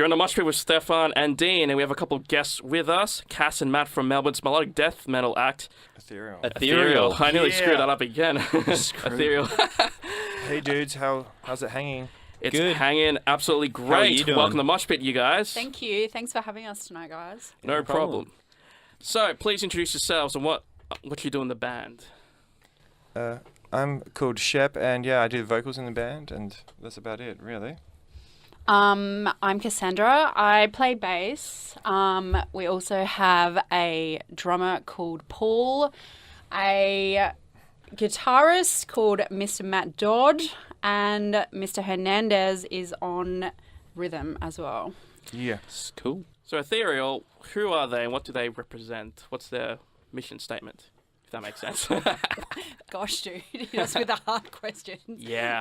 You're on the Moshpit with Stefan and Dean, and we have a couple of guests with us. Cas and Matt from Melbourne's melodic death metal act. Ethereal. I nearly screwed that up again. Ethereal. Hey dudes, how's it hanging? It's Good. hanging absolutely How are great. you doing? Welcome to Moshpit, you guys. Thank you. Thanks for having us tonight, guys. No problem. So, please introduce yourselves and what you do in the band. I'm called Shep, and I do the vocals in the band, and that's about it, really. I'm Cassandra. I play bass. We also have a drummer called Paul, a guitarist called Mr. Matt Dodd, and Mr. Hernandez is on rhythm as well. Yes. Cool. So, Ethereal, who are they and what do they represent? What's their mission statement, if that makes sense? Gosh, dude, just with the hard questions. Yeah.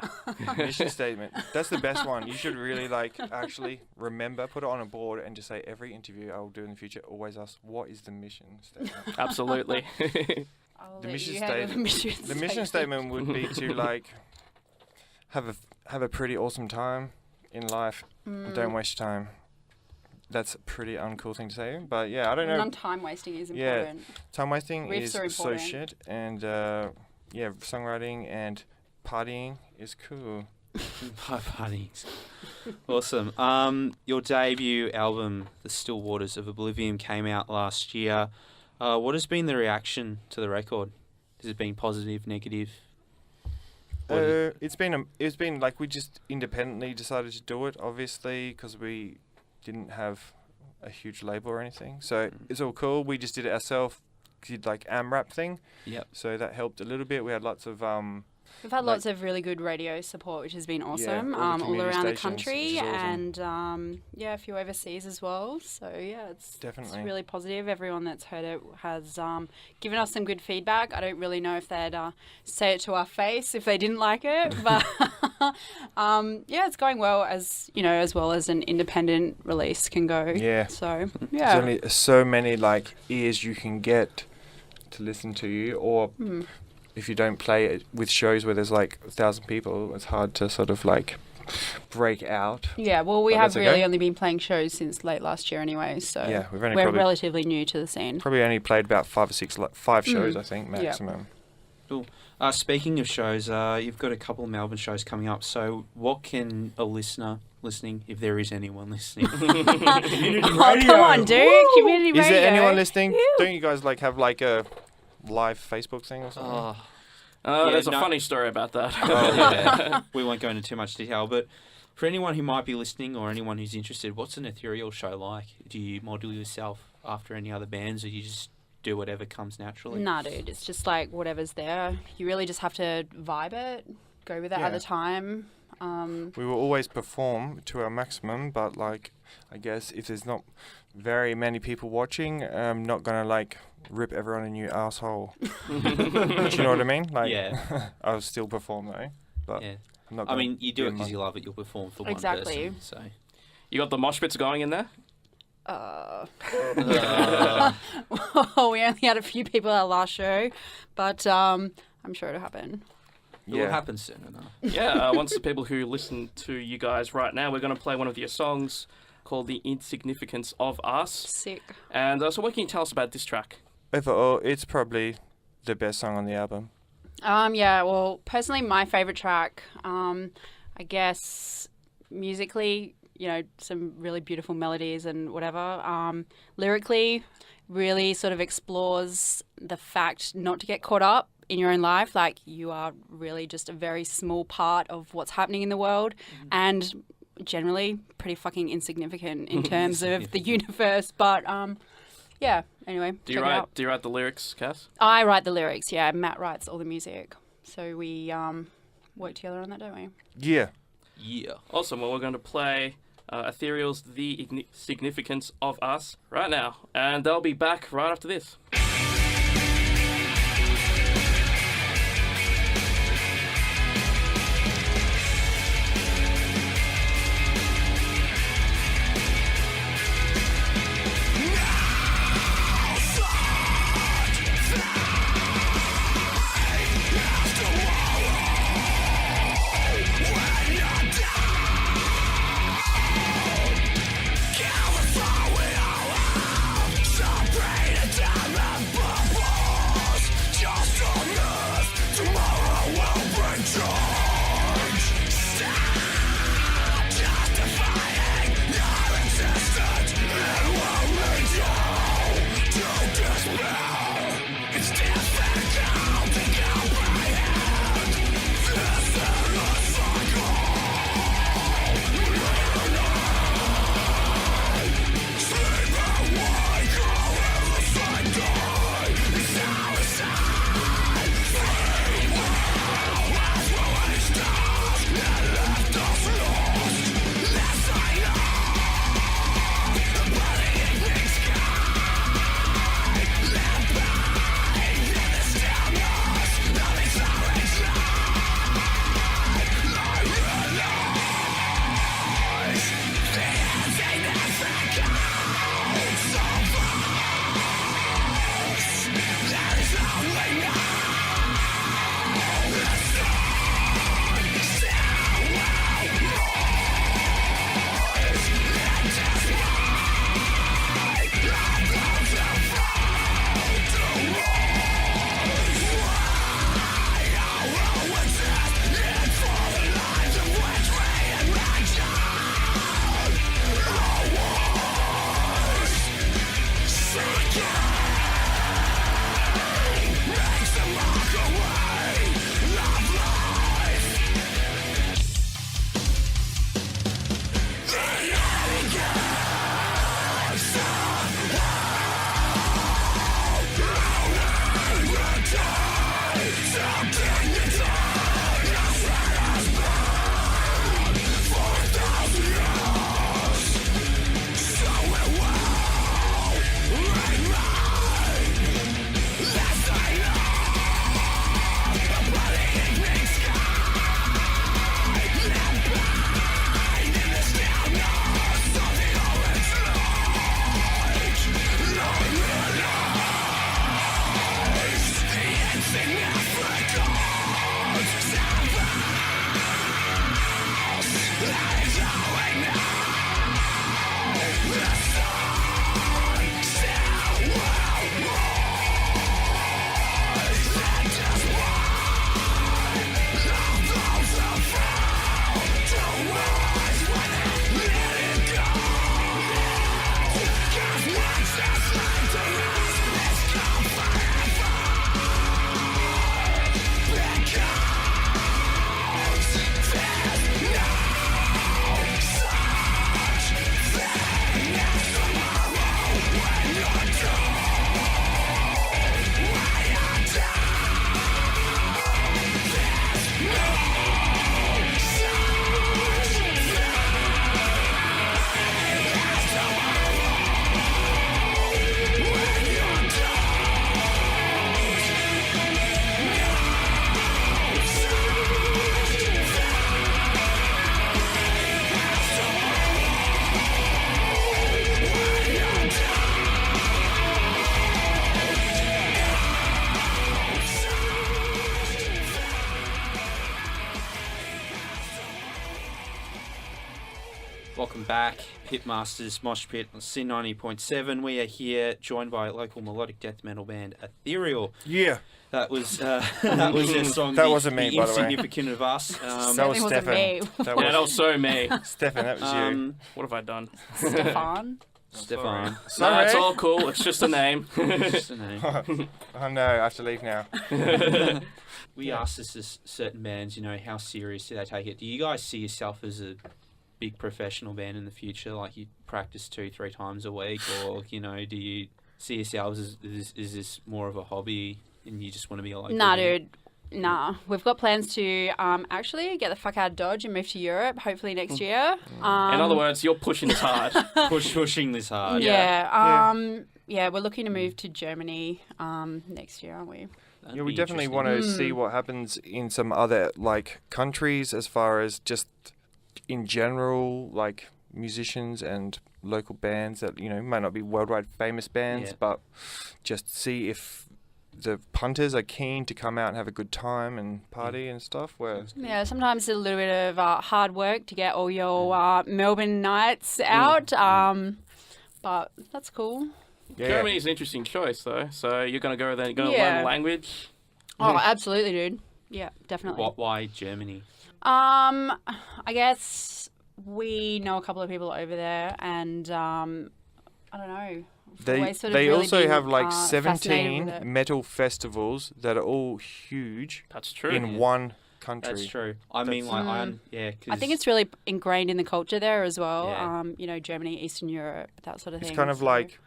Mission statement. That's the best one. You should really actually remember, put it on a board, and just say every interview I will do in the future, always ask, what is the mission statement? Absolutely. I'll The let mission you handle statement. The mission statement would be to have a pretty awesome time in life. Don't waste your time. That's a pretty uncool thing to say, but I don't know. Non-time wasting is important. Time wasting Riffs is are so important. shit, and songwriting and partying is cool. Parties. Awesome. Your debut album, The Still Waters of Oblivion, came out last year. What has been the reaction to the record? Has it been positive, negative? It's been like we just independently decided to do it, obviously, because we didn't have a huge label or anything. So it's all cool. We just did it ourselves. Did AMRAP thing. Yep. So that helped a little bit. We had lots of We've had lots of really good radio support, which has been awesome, all the all around the community stations, country, which is awesome. and a few overseas as well. So it's Definitely. really positive. Everyone that's heard it has given us some good feedback. I don't really know if they'd say it to our face if they didn't like it, but it's going well as well as an independent release can go. Yeah. So There's only so many ears you can get to listen to you, or if you don't play it with shows where there's 1,000 people, it's hard to sort of break out. Yeah, well, we But have that's really okay. only been playing shows since late last year anyway, so We've only we're probably relatively new to the scene. only played about 5 or 6 shows, I think, maximum. Cool. Speaking of shows, you've got a couple of Melbourne shows coming up. So what can a listener listening, if there is anyone listening... Oh, come on, dude. Community radio. Is there anyone listening? Ew. Don't you guys have a live Facebook thing or something? There's a funny story about that. We won't go into too much detail, but for anyone who might be listening or anyone who's interested, what's an Ethereal show like? Do you model yourself after any other bands, or you just do whatever comes naturally? Nah, dude. It's just whatever's there. You really just have to vibe it, go with it at the time. We will always perform to our maximum, but I guess if there's not very many people watching, I'm not gonna rip everyone a new asshole. Do you know what I mean? I'll still perform though. But I'm not. I mean, you do it because you love it. You'll perform for one person. So You got the Moshpits going in there? We only had a few people at our last show, but I'm sure it'll happen. it will happen soon enough. Once the people who listen to you guys right now, we're going to play one of your songs called The Insignificance of Us. Sick. And so what can you tell us about this track? Overall, it's probably the best song on the album. Well, personally, my favourite track, I guess musically, some really beautiful melodies and whatever. Lyrically, really sort of explores the fact not to get caught up in your own life. You are really just a very small part of what's happening in the world, and generally pretty fucking insignificant in terms of the universe. But anyway, Do you write the lyrics, Cass? I write the lyrics. Yeah, Matt writes all the music. So we work together on that, don't we? Yeah. Awesome. Well, we're going to play Ethereal's The Insignificance of Us right now, and they'll be back right after this. back. Pitmasters, Moshpit on Sin 90.7. We are here, joined by local melodic death metal band Ætherial. Yeah. That was their song. That wasn't me, by the way. Insignificant of Us. That was wasn't Stefan. me. That That was so me. Stefan, that was you. What have I done? Stefan. Stefan. No, it's all cool. It's just a name. Just a name. Oh no, I have to leave now. We asked this to certain bands, how serious do they take it? Do you guys see yourself as a big professional band in the future? Like you practice 2-3 times a week, or do you see yourselves as is this more of a hobby and you just want to be a local Nah, band? dude. Nah. We've got plans to actually get the fuck out of Dodge and move to Europe, hopefully next year. In other words, you're pushing this hard. Pushing this hard. Yeah, we're looking to move to Germany next year, aren't we? That'd Yeah, we be definitely interesting. want to see what happens in some other countries as far as just in general, musicians and local bands that might not be worldwide famous bands, Yeah. but just see if the punters are keen to come out and have a good time and party and stuff. Where Yeah, sometimes it's a little bit of hard work to get all your Melbourne nights out, but that's cool. Germany is an interesting choice, though. So you're going to go there and learn Yeah. the language. Oh, absolutely, dude. Yeah, definitely. Why Germany? I guess we know a couple of people over there, and I don't know. They Always sort of they really also been, have fascinated 17 with it. metal festivals that are all huge That's true. in one country. That's true. I mean, I think it's really ingrained in the culture there as well. Yeah. Germany, Eastern Europe, that sort of thing. It's kind of so- like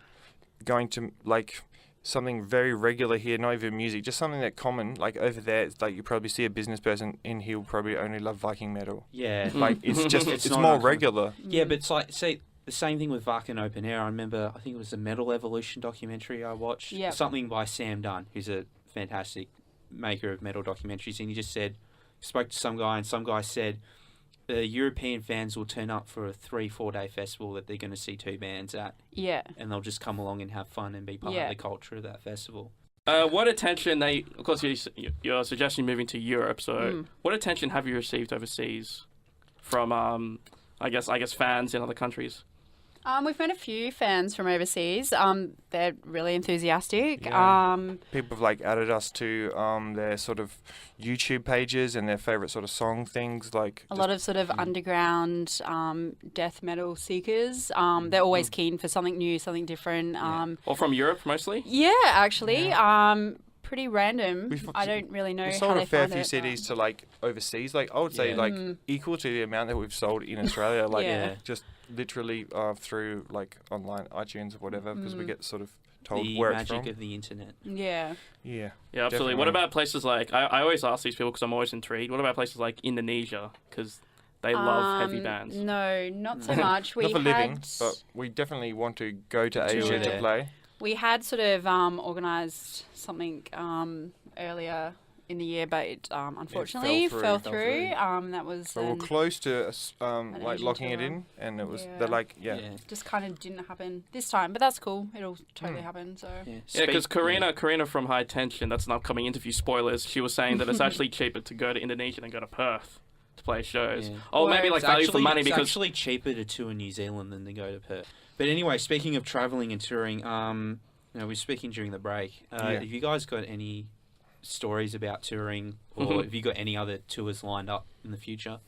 going to something very regular here, not even music, just something that common. Like over there, it's like you probably see a business person and he'll probably only love Viking metal. Yeah. It's just it's not more uncommon. regular. Yeah, but it's the same thing with Wacken Open Air. I remember, I think it was the Metal Evolution documentary I watched. Yep. Something by Sam Dunn, who's a fantastic maker of metal documentaries. And he just spoke to some guy, and some guy said, the European fans will turn up for a 3-4 day festival that they're going to see 2 bands at. Yeah. And they'll just come along and have fun and be part of the culture of that festival. What attention of course, you're suggesting moving to Europe. So, what attention have you received overseas from, I guess, fans in other countries? We've met a few fans from overseas. They're really enthusiastic. Yeah. People have added us to their sort of YouTube pages and their favorite sort of song things. A lot of sort of underground death metal seekers. They're always keen for something new, something different. Or from Europe, mostly? Yeah, actually. Pretty random. I don't really know We how sold they a fair find few it, CDs to overseas. I would say equal to the amount that we've sold in Australia. Yeah. Just literally through online iTunes or whatever, because we get sort of told The where it's magic from. of the internet. Yeah. Yeah. Yeah, absolutely. What about places like, I always ask these people because I'm always intrigued, what about places like Indonesia? Because they love heavy bands. No, not so much. Not for living, but we definitely want to go to Asia to there. play. We had sort of organised something earlier in the year, but it unfortunately fell through. That was But we're close to Asian locking it tour. in, and it was Yeah. just kind of didn't happen this time, but that's cool. It'll totally happen. So Yeah, because Karina from High Tension, that's an upcoming interview, spoilers, she was saying that it's actually cheaper to go to Indonesia than go to Perth to play shows. Yeah. Or maybe It's value for money it's because... actually cheaper to tour New Zealand than to go to Perth. But anyway, speaking of travelling and touring, we were speaking during the break. Have you guys got any stories about touring, or have you got any other tours lined up in the future?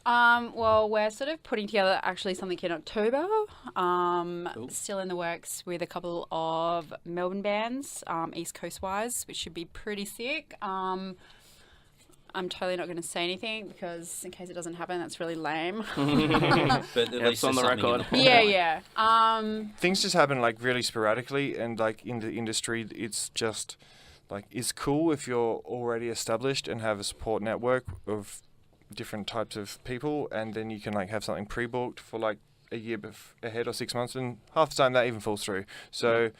well, we're sort of putting together actually something in October. Cool. Still in the works with a couple of Melbourne bands, East Coast wise, which should be pretty sick. I'm totally not going to say anything because in case it doesn't happen, that's really lame. But at least it's on the there's something in record. pipeline. Yeah. Things just happen really sporadically, and in the industry, it's just it's cool if you're already established and have a support network of different types of people, and then you can have something pre-booked for a year ahead or 6 months, and half the time that even falls through. So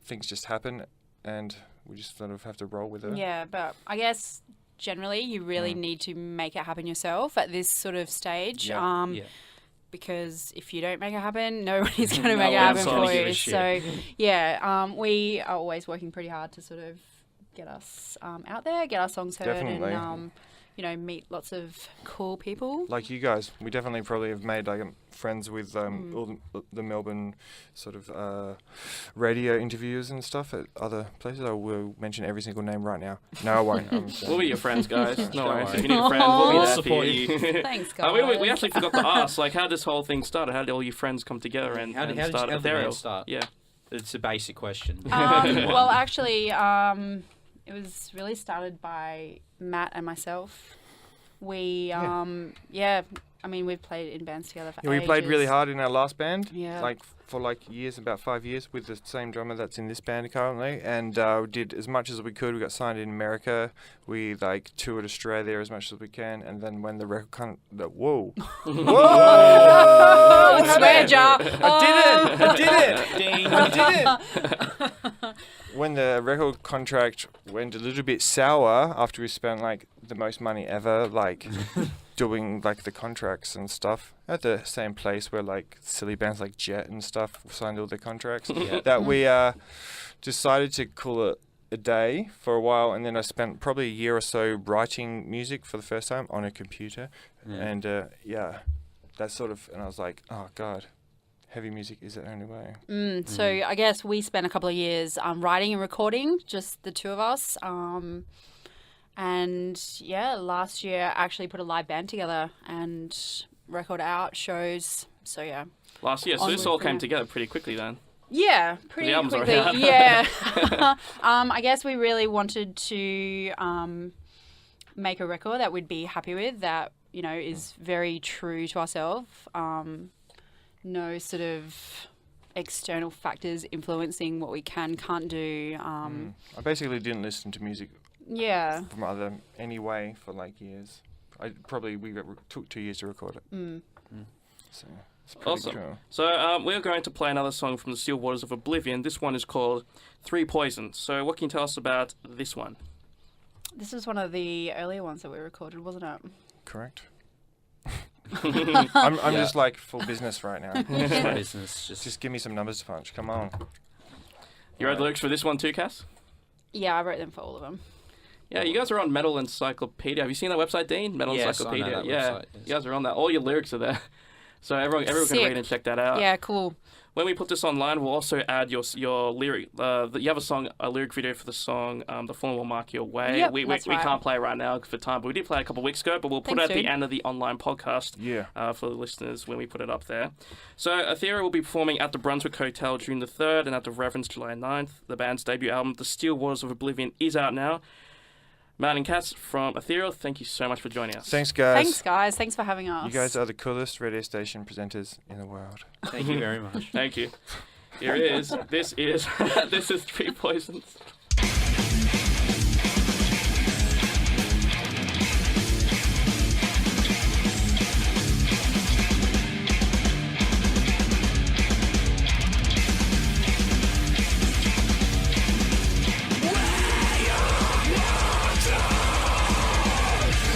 things just happen, and we just sort of have to roll with it. Yeah, but I guess generally you really need to make it happen yourself at this sort of stage. Yeah. Because if you don't make it happen, nobody's going to No make it one's happen gonna for give a you. shit. So, we are always working pretty hard to sort of get us out there, get our songs heard, Definitely. and meet lots of cool people. Like you guys, we definitely probably have made like friends with all the Melbourne sort of radio interviews and stuff at other places. I will mention every single name right now. No, I won't. We'll be your friends, guys. No Don't worries. worry. If you need a friend, we'll be We'll there support for you. Thanks, guys. We actually forgot to ask, like, how this whole thing started. How did all your friends come together and How did start the Ætherial? band start? Yeah. It's a basic question. Well, actually, it was really started by Matt and myself. We, we've played in bands together for Yeah, we played really ages. hard in our last band. Yeah. Like for years, about 5 years, with the same drummer that's in this band currently, and we did as much as we could. We got signed in America. We toured Australia as much as we can, and then when the record whoa, Oh, swear jar. I did it! Ding. I did it! When the record contract went a little bit sour after we spent the most money ever, doing the contracts and stuff at the same place where silly bands like Jet and stuff signed all their contracts, that we decided to call it a day for a while, and then I spent probably a year or so writing music for the first time on a computer, and that sort of, and I was like, oh god, heavy music is the only way. So I guess we spent a couple of years writing and recording, just the two of us. Last year actually put a live band together and record out shows. So yeah. Last year, so this all came together pretty quickly then. Yeah, pretty The album's quickly. already Yeah. I guess we really wanted to make a record that we'd be happy with, that is very true to ourselves. No sort of external factors influencing what we can't do. I basically didn't listen to music from anyway for years. We took 2 years to record it. So it's pretty Awesome. cool. So we're going to play another song from the Still Waters of Oblivion. This one is called Three Poisons. So what can you tell us about this one? This was one of the earlier ones that we recorded, wasn't it? Correct. I'm just full business right now. Business, Just give me some numbers to punch. Come on. You wrote lyrics for this one too, Cass? Yeah, I wrote them for all of them. Yeah, you guys are on Metal Encyclopedia. Have you seen that website, Dean? Metal Yes, I know Encyclopedia. that Yeah, website, yes. you guys are on that. All your lyrics are there. So everyone can Sick. read and check that out. Yeah, cool. When we put this online, we'll also add your lyric. You have a lyric video for the song "The Fallen Will Mark Your Way." Yep, we that's right. can't play it right now for time, but we did play it a couple of weeks ago. But we'll put it Thanks, at the dude. end of the online podcast. Yeah. For the listeners when we put it up there. So Ætherial will be performing at the Brunswick Hotel June the 3rd and at the Reverence July 9th. The band's debut album, The Still Waters of Oblivion, is out now. Matt and Cas from Ætherial, thank you so much for joining us. Thanks, guys. Thanks, guys. Thanks for having us. You guys are the coolest radio station presenters in the world. Thank you very much. Thank you. Here it is. This is Three Poisons.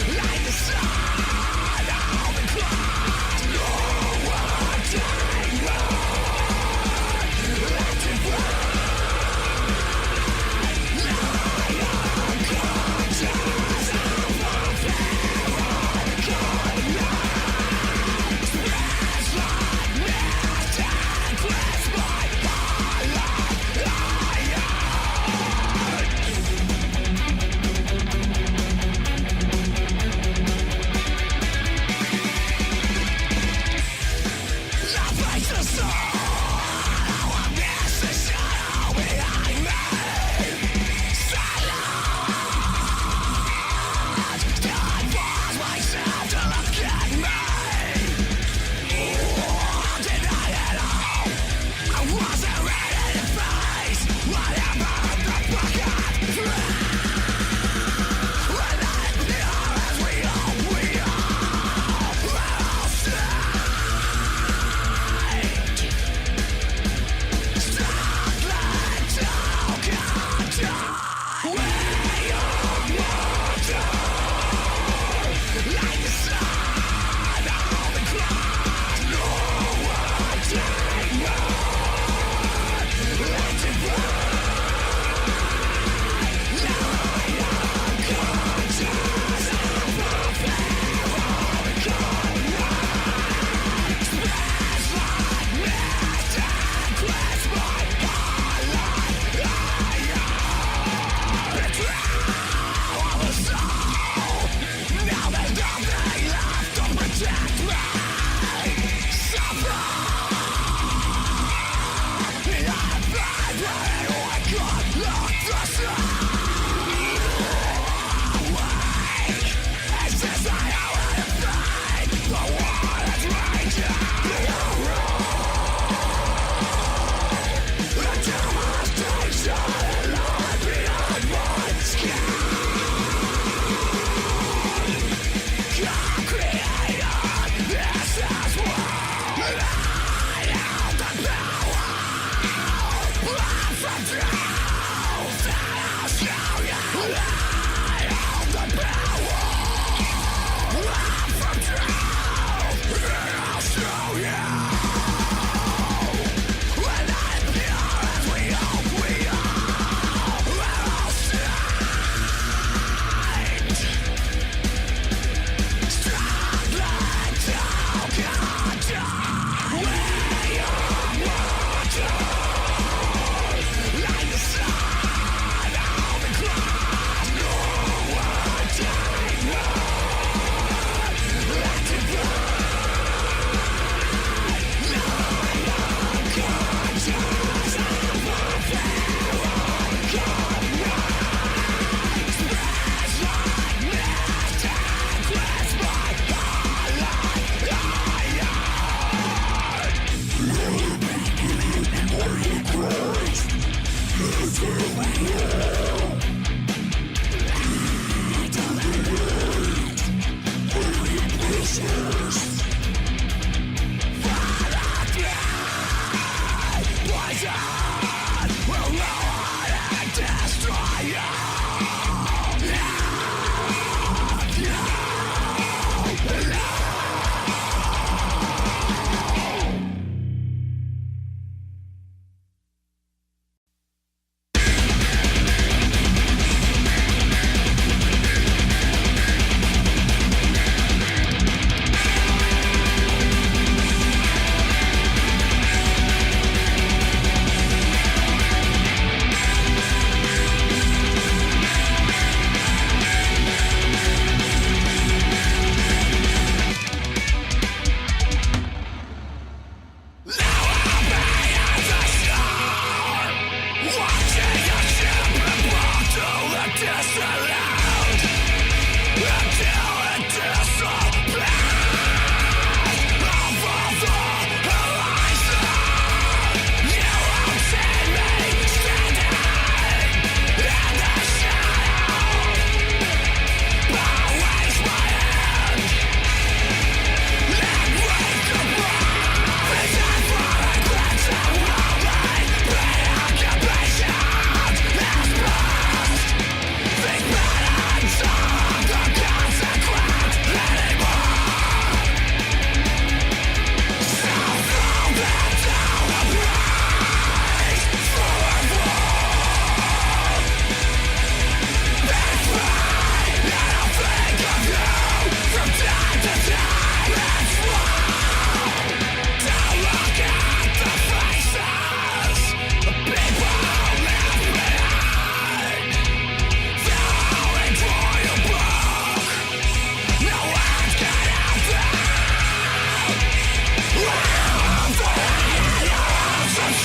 Let it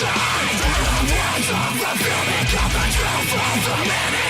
The words of the fear become the truth of the minute.